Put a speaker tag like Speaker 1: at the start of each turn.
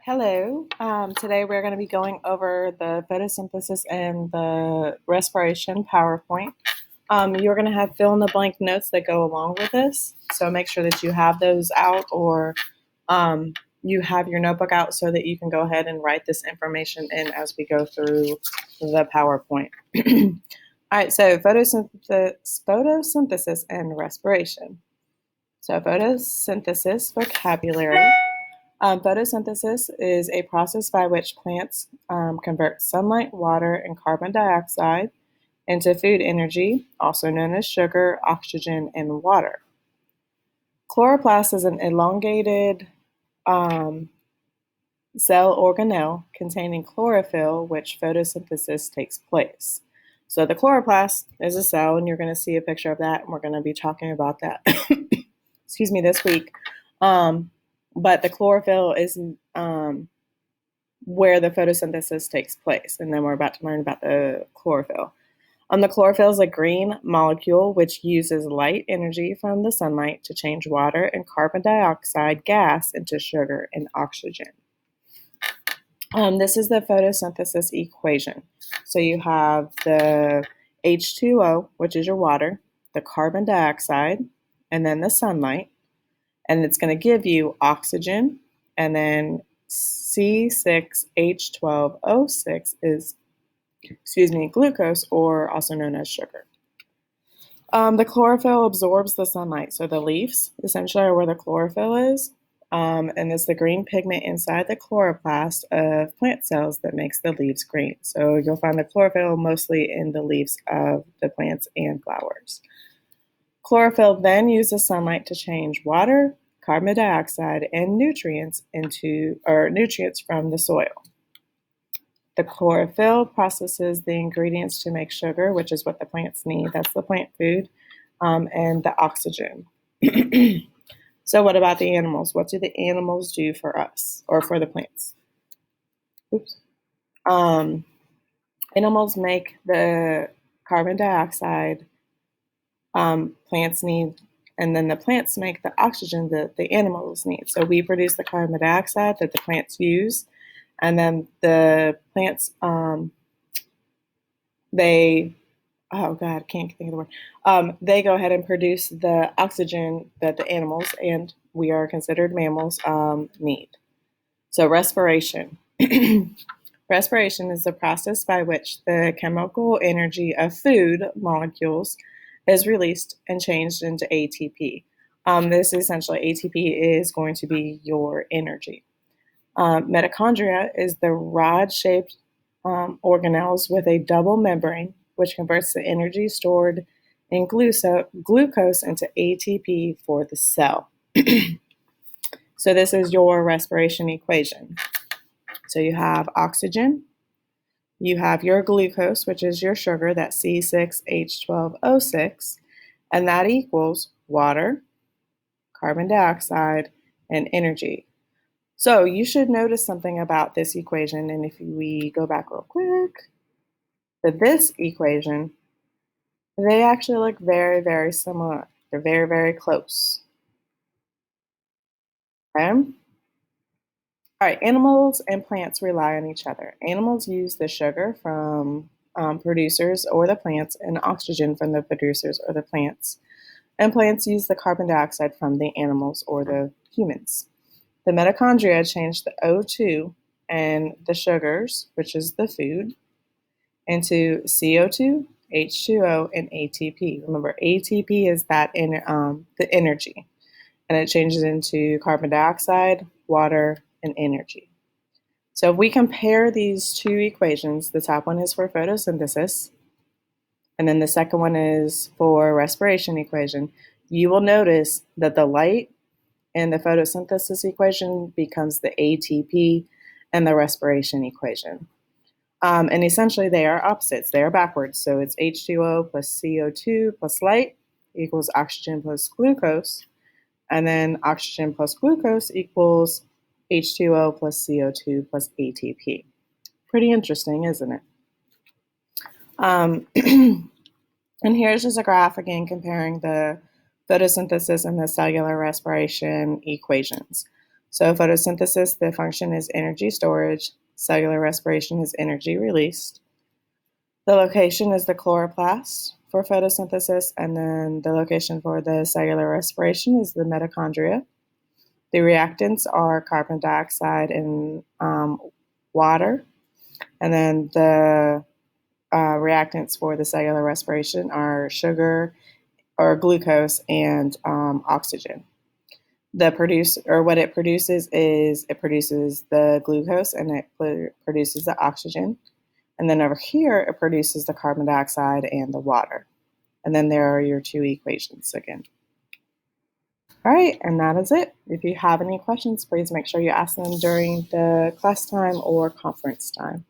Speaker 1: Hello. Today we're going to be going over the photosynthesis and the respiration PowerPoint. You're going to have fill in the blank notes that go along with this. So make sure that you have those out or you have your notebook out so that you can go ahead and write this information in as we go through the PowerPoint. All right, so photosynthesis and respiration. So photosynthesis vocabulary. Photosynthesis is a process by which plants convert sunlight, water, and carbon dioxide into food energy, also known as sugar, oxygen, and water. Chloroplast is an elongated cell organelle containing chlorophyll, which photosynthesis takes place. So the chloroplast is a cell, and you're going to see a picture of that, and we're going to be talking about that, excuse me, this week. But the chlorophyll is where the photosynthesis takes place. And then we're about to learn about the chlorophyll. The chlorophyll is a green molecule which uses light energy from the sunlight to change water and carbon dioxide gas into sugar and oxygen. This is the photosynthesis equation. So you have the H2O, which is your water, the carbon dioxide, and then the sunlight. And it's going to give you oxygen, and then C6H12O6 is, glucose, or also known as sugar. The chlorophyll absorbs the sunlight, so the leaves essentially are where the chlorophyll is, and it's the green pigment inside the chloroplast of plant cells that makes the leaves green. So you'll find the chlorophyll mostly in the leaves of the plants and flowers. Chlorophyll then uses sunlight to change water, carbon dioxide, and nutrients from the soil. The chlorophyll processes the ingredients to make sugar, which is what the plants need. That's the plant food, and the oxygen. So what about the animals? What do the animals do for us or for the plants? Oops. Animals make the carbon dioxide plants need, and then the plants make the oxygen that the animals need. So we produce the carbon dioxide that the plants use, and then the plants, they go ahead and produce the oxygen that the animals, and we are considered mammals, need. So respiration. Respiration is the process by which the chemical energy of food molecules is released and changed into ATP. This essentially, ATP is going to be your energy. Mitochondria is the rod-shaped organelles with a double membrane, which converts the energy stored in glucose into ATP for the cell. So this is your respiration equation. So you have oxygen, you have your glucose, which is your sugar, that's C6H12O6, and that equals water, carbon dioxide, and energy. So you should notice something about this equation, and if we go back real quick to this equation, they actually look very, very similar. They're very, very close. Okay? All right, animals and plants rely on each other. Animals use the sugar from producers or the plants and oxygen from the producers or the plants. And plants use the carbon dioxide from the animals or the humans. The mitochondria change the O2 and the sugars, which is the food, into CO2, H2O, and ATP. Remember, ATP is that the energy, and it changes into carbon dioxide, water, and energy. So if we compare these two equations, the top one is for photosynthesis, and then the second one is for respiration equation, you will notice that the light in the photosynthesis equation becomes the ATP and the respiration equation. And essentially they are opposites, they are backwards. So it's H2O plus CO2 plus light equals oxygen plus glucose, and then oxygen plus glucose equals H2O plus CO2 plus ATP. Pretty interesting, isn't it? And here's just a graph again comparing the photosynthesis and the cellular respiration equations. So photosynthesis, the function is energy storage. Cellular respiration is energy released. The location is the chloroplast for photosynthesis, and then the location for the cellular respiration is the mitochondria. The reactants are carbon dioxide and water, and then the reactants for the cellular respiration are sugar or glucose and oxygen. What it produces is it produces the glucose and it produces the oxygen. And then over here, it produces the carbon dioxide and the water. And then there are your two equations again. All right, and that is it. If you have any questions, please make sure you ask them during the class time or conference time.